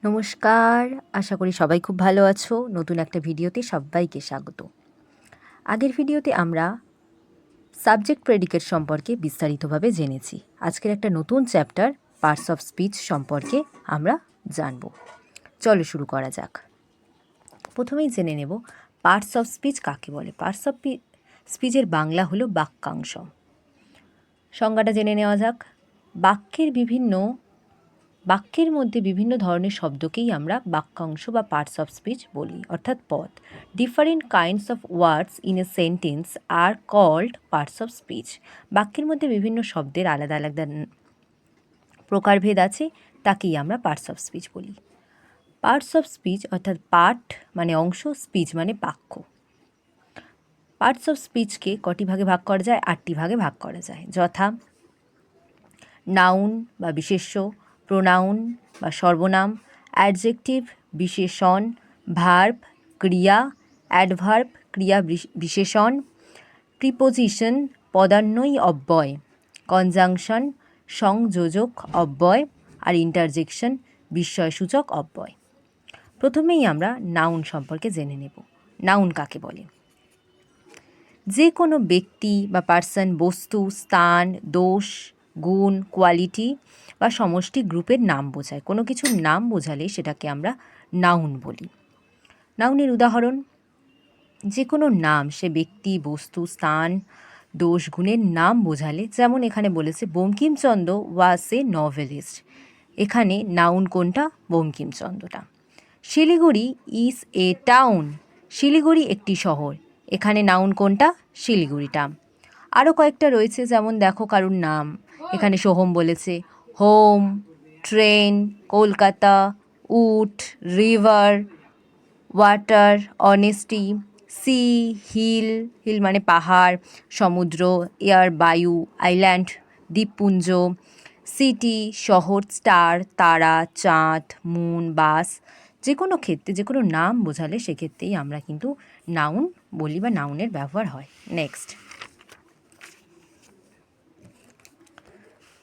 নমস্কার, আশা করি সবাই খুব ভালো আছো। নতুন একটা ভিডিওতে সবাইকে স্বাগত। আগের ভিডিওতে আমরা সাবজেক্ট প্রেডিকেট সম্পর্কে বিস্তারিতভাবে জেনেছি। আজকের একটা নতুন চ্যাপ্টার পার্টস অফ স্পিচ সম্পর্কে আমরা জানব। চলো শুরু করা যাক। প্রথমেই জেনে নেব পার্টস অফ স্পিচ কাকে বলে। পার্টস অফ স্পিচের বাংলা হলো বাক্যাংশ। সংজ্ঞাটা জেনে নেওয়া যাক। বাক্যের মধ্যে বিভিন্ন ধরনের শব্দকেই আমরা বাক্যাংশ বা পার্টস অফ স্পিচ বলি, অর্থাৎ পদ। Different kinds of words in a sentence are called parts of speech. বাক্যের মধ্যে বিভিন্ন শব্দের আলাদা আলাদা প্রকারভেদ আছে, তাকেই আমরা পার্টস অফ স্পিচ বলি। পার্টস অফ স্পিচ অর্থাৎ পার্ট মানে অংশ, স্পিচ মানে বাক্য। পার্টস অফ স্পিচকে কটি ভাগে ভাগ করা যায়? 8টি ভাগে ভাগ করা যায়, যথা নাউন বা বিশেষ্য, প্রোনাউন বা সর্বনাম, অ্যাডজেক্টিভ বিশেষণ, ভার্ব ক্রিয়া, অ্যাডভার্ব ক্রিয়া বিশেষণ, প্রিপোজিশন পদান্বয়ী অব্যয়, কনজাংশন সংযোজক অব্যয়, আর ইন্টারজেকশন বিস্ময়সূচক অব্যয়। প্রথমেই আমরা নাউন সম্পর্কে জেনে নেব। নাউন কাকে বলে? যে কোনো ব্যক্তি বা পার্সন, বস্তু, স্থান, দোষ, গুণ, কোয়ালিটি বা সমষ্টি গ্রুপের নাম বোঝায়। কোনো কিছুর নাম বোঝালে সেটাকে আমরা নাউন বলি। নাউনের উদাহরণ: যে কোনো নাম, সে ব্যক্তি, বস্তু, স্থান, দোষ, গুণের নাম বোঝালে, যেমন এখানে বলেছে বঙ্কিমচন্দ্র ওয়াজ এ নভেলিস্ট। এখানে নাউন কোনটা? বঙ্কিমচন্দ্রটা। Siliguri is a town. Siliguri একটি শহর। এখানে নাউন কোনটা? শিলিগুড়িটা। আরও কয়েকটা রয়েছে, যেমন দেখো কারুর নাম এখানে সোহম বলেছে, হোম, ট্রেন, কলকাতা, উট, river, water, honesty, sea, hill, hill মানে পাহাড়, সমুদ্র, এয়ার বায়ু, আইল্যান্ড দ্বীপপুঞ্জ, সিটি শহর, স্টার তারা, চাঁদ, মুন, বাস। যে কোনো ক্ষেত্রে যে কোনো নাম বোঝালে সেক্ষেত্রেই আমরা কিন্তু নাউন বলি বা নাউনের ব্যবহার হয়।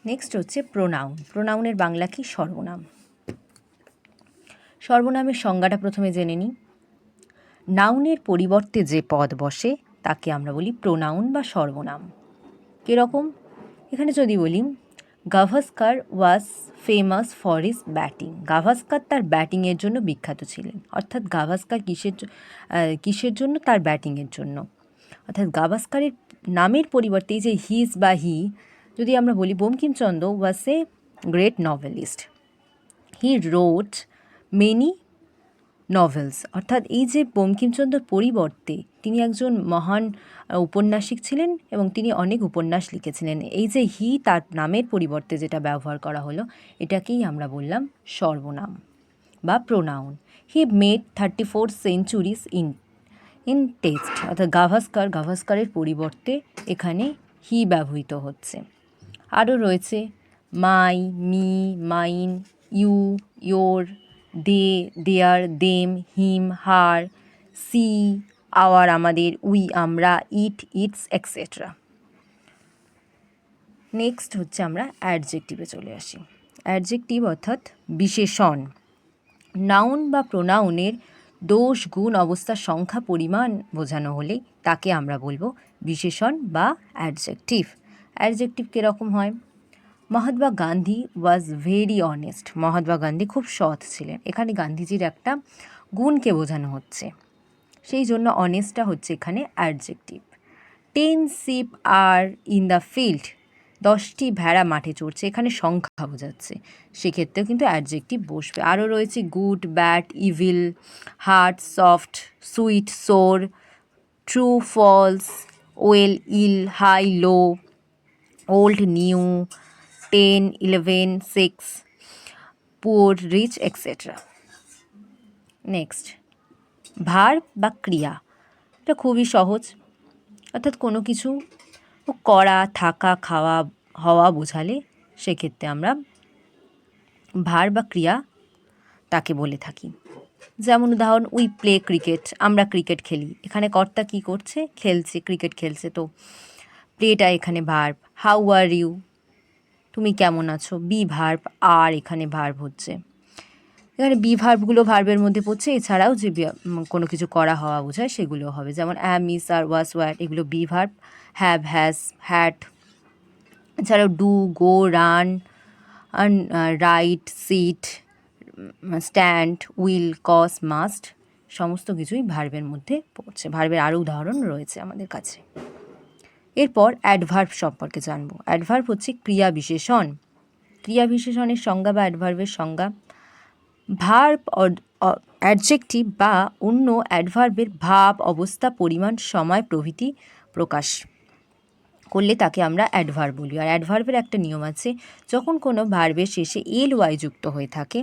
নেক্সট হচ্ছে প্রোনাউন। প্রোনাউনের বাংলা কি? সর্বনাম। সর্বনামের সংজ্ঞাটা প্রথমে জেনে নিই। নাউনের পরিবর্তে যে পদ বসে তাকে আমরা বলি প্রোনাউন বা সর্বনাম। কীরকম? এখানে যদি বলি Gavaskar was famous for his batting. Gavaskar তার ব্যাটিংয়ের জন্য বিখ্যাত ছিলেন। অর্থাৎ গাভাস্কার কিসের জন্য? তার ব্যাটিংয়ের জন্য। অর্থাৎ গাভাস্কারের নামের পরিবর্তে এই যে হিজ বা হি, যদি আমরা বলি Bankimchandra was a great novelist, he wrote many novels. অর্থাৎ এই যে বঙ্কিমচন্দ্রের পরিবর্তে তিনি একজন মহান উপন্যাসিক ছিলেন এবং তিনি অনেক উপন্যাস লিখেছিলেন। এই যে হি, তার নামের পরিবর্তে যেটা ব্যবহার করা হলো, এটাকেই আমরা বললাম সর্বনাম বা pronoun. He made 34 centuries in tests. অর্থাৎ গাভাস্কারের পরিবর্তে এখানে হি ব্যবহৃত হচ্ছে। আরও রয়েছে my, me, mine, you, your, they, their, them, him, her, she, our আমাদের, উই আমরা, ইট ইটস এক্সেট্রা। নেক্সট হচ্ছে আমরা অ্যাডজেক্টিভে চলে আসি। অ্যাডজেক্টিভ অর্থাৎ বিশেষণ। নাউন বা প্রোনাউনের দোষ, গুণ, অবস্থা, সংখ্যা, পরিমাণ বোঝানো হলেই তাকে আমরা বলবো বিশেষণ বা অ্যাডজেক্টিভ। অ্যাডজেক্টিভ কীরকম হয়? Mahatma Gandhi was very honest. Mahatma Gandhi খুব সৎ ছিলেন। এখানে গান্ধীজির একটা গুণকে বোঝানো হচ্ছে, সেই জন্য অনেস্টটা হচ্ছে এখানে adjective. 10 sheep are in the field. 10টি ভেড়া মাঠে চড়ছে, এখানে সংখ্যা বোঝাচ্ছে, সেক্ষেত্রেও কিন্তু অ্যাডজেক্টিভ বসবে। আরও রয়েছে good, bad, evil, hard, soft, sweet, sour, true, false, well, ill, high, low, old, new, 10, 11, 6, poor, rich, etcetera. Next verb বা ক্রিয়া। এটা খুবই সহজ। অর্থাৎ কোনো কিছু করা, থাকা, খাওয়া, হওয়া বোঝালে সেক্ষেত্রে আমরা ভার্ব বা ক্রিয়া তাকে বলে থাকি। যেমন উদাহরণ, উই প্লে ক্রিকেট। আমরা ক্রিকেট খেলি। এখানে কর্তা কী করছে? খেলছে, ক্রিকেট খেলছে, তো প্লেটা এখানে ভার্ব। How are you? তুমি কেমন আছো? বি ভার্ব, আর এখানে ভার্ব হচ্ছে। এখানে বি ভার্বগুলো ভার্বের মধ্যে পড়ছে, এছাড়াও যে কোনো কিছু করা হওয়া বোঝায় সেগুলো হবে, যেমন am, is, are, was, were, এগুলো be verb. Have, has, had, এছাড়াও do, go, run, write, sit, stand, will, cause, must, সমস্ত কিছুই ভার্বের মধ্যে পড়ছে। ভার্বের আরও উদাহরণ রয়েছে আমাদের কাছে। এরপর অ্যাডভার্ব সম্পর্কে জানবো। অ্যাডভার্ব হচ্ছে ক্রিয়া বিশেষণ। ক্রিয়া বিশেষণের সংজ্ঞা বা অ্যাডভার্বের সংজ্ঞা: ভার্ব, অ্যাডজেক্টিভ বা অন্য অ্যাডভার্বের ভাব, অবস্থা, পরিমাণ, সময় প্রভৃতি প্রকাশ করলে তাকে আমরা অ্যাডভার্ব বলি। আর অ্যাডভার্বের একটা নিয়ম আছে, যখন কোনো ভার্বের শেষে এল ওয়াই যুক্ত হয়ে থাকে,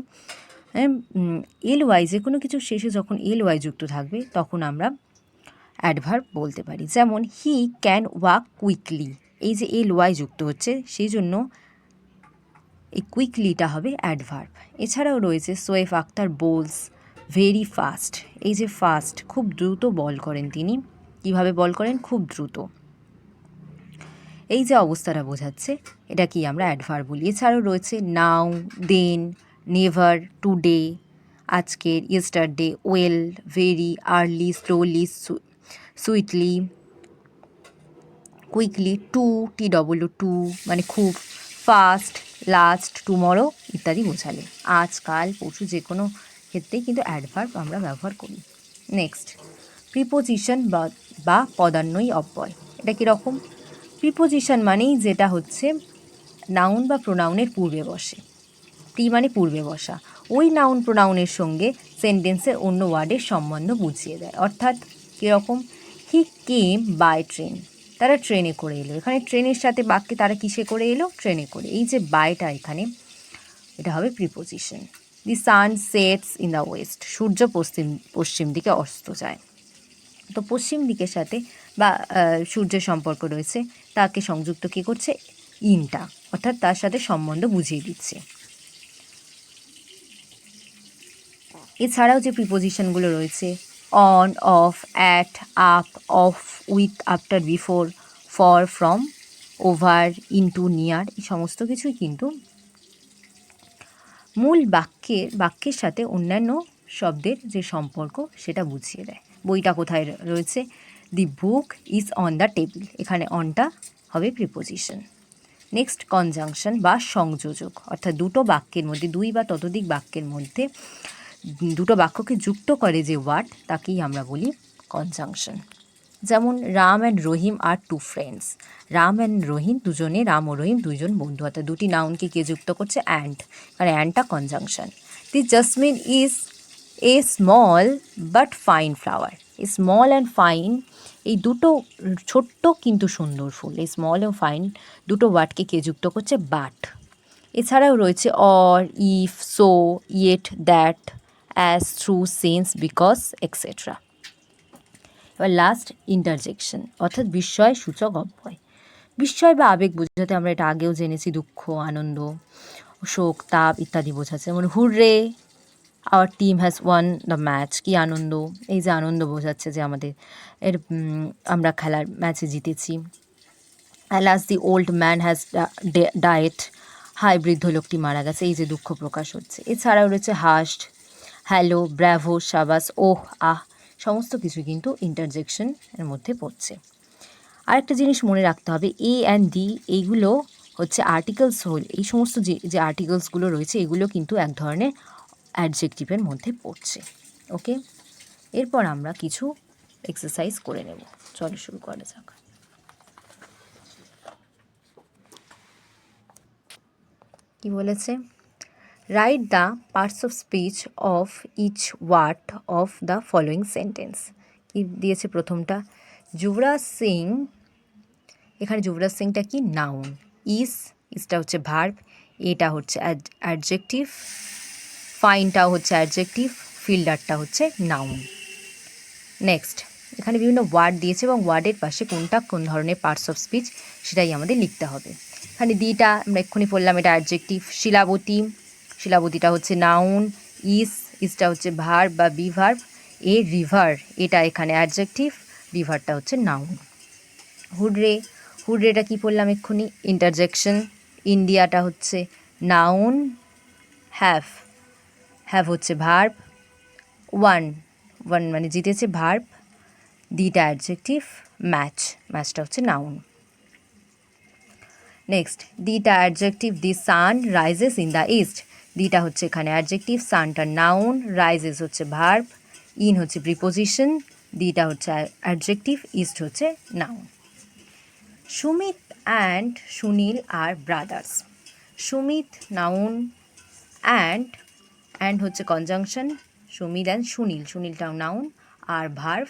এল ওয়াই যে কোনো কিছুর শেষে যখন এল ওয়াই যুক্ত থাকবে তখন আমরা অ্যাডভার্ব বলতে পারি। যেমন হি ক্যান ওয়াক কুইকলি, এই যে এল ওয়াই যুক্ত হচ্ছে সেই জন্য এই কুইকলিটা হবে অ্যাডভার্ব। এছাড়াও রয়েছে swipe Akter bowls very fast, এই যে ফাস্ট, খুব দ্রুত বল করেন তিনি। কিভাবে বল করেন? খুব দ্রুত। এই যে অবস্থাটা বোঝাচ্ছে, এটা কি আমরা অ্যাডভার্ব বলি। এছাড়াও রয়েছে নাও, দেন, নেভার, টুডে, আজকের, yesterday, well, very, early, slowly, sweetly, quickly, too, too মানে খুব, ফাস্ট, লাস্ট, টুমরো ইত্যাদি বোঝালে। আজ, কাল, পরশু যে কোনো ক্ষেত্রেই কিন্তু অ্যাডভার্ব আমরা ব্যবহার করি। নেক্সট, প্রিপোজিশন বা পদান্বয়ী অব্যয়। এটা কীরকম? প্রিপোজিশন মানেই যেটা হচ্ছে নাউন বা প্রোনাউনের পূর্বে বসে। প্রি মানে পূর্বে বসা, ওই নাউন প্রোনাউনের সঙ্গে সেন্টেন্সের অন্য ওয়ার্ডের সম্বন্ধ বুঝিয়ে দেয়। অর্থাৎ কীরকম? হি কেম বাই ট্রেন, তারা ট্রেনে করে এলো। এখানে ট্রেনের সাথে বাক্যে তারা কিসে করে এলো? ট্রেনে করে। এই যে বাইটা এখানে, এটা হবে preposition. The sun sets in the west, সূর্য পশ্চিম দিকে অস্ত যায়। তো পশ্চিম দিকের সাথে বা সূর্যের সম্পর্ক রয়েছে, তাকে সংযুক্ত কী করছে? ইনটা, অর্থাৎ তার সাথে সম্বন্ধ বুঝিয়ে দিচ্ছে। এছাড়াও যে প্রিপোজিশনগুলো রয়েছে, on, of, at, up, of, with, after, before, for, from, over, into, near, এই সমস্ত কিছুই কিন্তু মূল বাক্যের সাথে অন্যান্য শব্দের যে সম্পর্ক সেটা বুঝিয়ে দেয়। বইটা কোথায় রয়েছে? The book is on the table, এখানে অনটা হবে প্রিপোজিশন। নেক্সট, কনজাংশন বা সংযোজক, অর্থাৎ দুটো বাক্যের মধ্যে, দুই বা ততোধিক বাক্যের মধ্যে দুটো বাক্যকে যুক্ত করে যে ওয়ার্ড, তাকেই আমরা বলি কনজাংশন। যেমন Ram and Rahim are two friends, Ram and Rahim দুজনে, রাম ও রহিম দুইজন বন্ধু, অর্থাৎ দুটি নাউনকে কে যুক্ত করছে? অ্যান্ড, কারণ অ্যান্ডটা conjunction. The jasmine is a small but fine flower, এই স্মল অ্যান্ড ফাইন এই দুটো ছোট্ট কিন্তু সুন্দর ফুল, এই স্মল ও ফাইন দুটো ওয়ার্ডকে কে যুক্ত করছে? বাট। এছাড়াও রয়েছে or, if, so, yet, that, as, through, since, because, etcetera. এবার লাস্ট, ইন্টারজেকশন, অর্থাৎ বিস্ময় সূচক অব্যয়। বিস্ময় বা আবেগ বোঝাতে আমরা এটা আগেও জেনেছি, দুঃখ, আনন্দ, শোক, তাপ ইত্যাদি বোঝাচ্ছে। যেমন hurray, our team has won the match, কি আনন্দ, এই যে আনন্দ বোঝাচ্ছে যে আমরা খেলার ম্যাচে জিতেছি। Alas the old man has died, হাই, বৃদ্ধ লোকটি মারা গেছে, এই যে দুঃখ প্রকাশ হচ্ছে। এছাড়াও রয়েছে হাস্ট, হ্যালো, ব্র্যাভো, সাবাস, ওহ, আহ, সমস্ত কিছু কিন্তু ইন্টারজেকশন এর মধ্যে পড়ছে। আরেকটা জিনিস মনে রাখতে হবে, এ অ্যান্ড দি এইগুলো হচ্ছে আর্টিকেলস, এই সমস্ত যে আর্টিকেলসগুলো রয়েছে এগুলো কিন্তু এক ধরনের অ্যাডজেক্টিভের মধ্যে পড়ছে। ওকে, এরপর আমরা কিছু এক্সারসাইজ করে নেব। চলো শুরু করা যাক। কি বলেছে? Write the parts of speech of each word of the following sentence. কি দিয়েছে প্রথমটা? যুবরাজ সিং, এখানে যুবরাজ সিংটা কি? নাউন। ইসটা হচ্ছে ভার্ব, এটা হচ্ছে অ্যাডজেক্টিভ, ফাইনটাও হচ্ছে অ্যাডজেক্টিভ, ফিল্ডারটা হচ্ছে নাউন। নেক্সট, এখানে বিভিন্ন ওয়ার্ড দিয়েছে এবং ওয়ার্ডের পাশে কোনটা কোন ধরনের পার্টস অফ স্পিচ সেটাই আমাদের লিখতে হবে। এখানে দিটা আমরা এক্ষুনি পড়লাম, এটা অ্যাডজেক্টিভ। শিলাবতীটা হচ্ছে নাউন। ইসটা হচ্ছে ভার্ব বা বি ভার্ব। রিভার, এটা এখানে অ্যাডজেক্টিভ, রিভারটা হচ্ছে নাউন। হুডরেটা কি পড়লাম এক্ষুনি? ইন্টারজেকশন। ইন্ডিয়াটা হচ্ছে নাউন। হ্যাভ, হ্যাভ হচ্ছে ভার্ব, ওয়ান মানে জিতেছে ভার্ব, দিটা অ্যাডজেক্টিভ, ম্যাচটা হচ্ছে নাউন। নেক্সট, দিটা adjective, the sun rises in the east, দিটা হচ্ছে এখানে অ্যাডজেক্টিভ, সানটা নাউন, রাইজেস হচ্ছে ভার্ব, ইন হচ্ছে প্রিপোজিশন, দিটা হচ্ছে অ্যাডজেক্টিভ, ইস্ট হচ্ছে noun. Sumit and Sunil are brothers, Sumit noun, and হচ্ছে কনজাংশন, সুমিত অ্যান্ড সুনীলটাও noun, are verb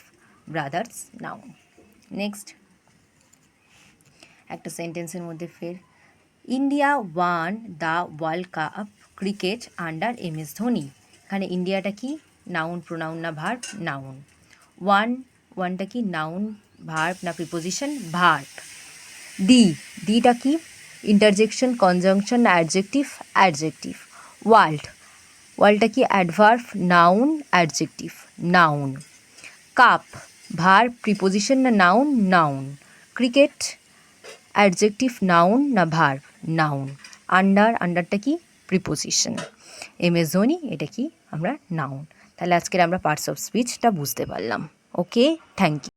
brothers noun. Next, একটা সেন্টেন্সের মধ্যে ফের, India one the world cup cricket under MS Dhoni, এখানে ইন্ডিয়াটা কি, নাউন প্রোনাউন না ভার্ব, নাউন। ওয়ানটা কি, নাউন ভার্ব না প্রিপোজিশন, ভার্ব। দিটা কি, ইন্টারজেকশন কনজাংশন না অ্যাডজেক্টিভ। ওয়ার্ল্ডটা কি, adverb noun adjective, noun. Cup verb preposition না নাউন। ক্রিকেট অ্যাডজেক্টিভ নাউন না ভার্ব, নাউন। আন্ডারটা কি, প্রিপোজিশন। MS ধোনি এটা কি, আমরা নাউন। তাহলে আজকের আমরা পার্টস অফ স্পিচটা বুঝতে পারলাম। ওকে, থ্যাংক ইউ।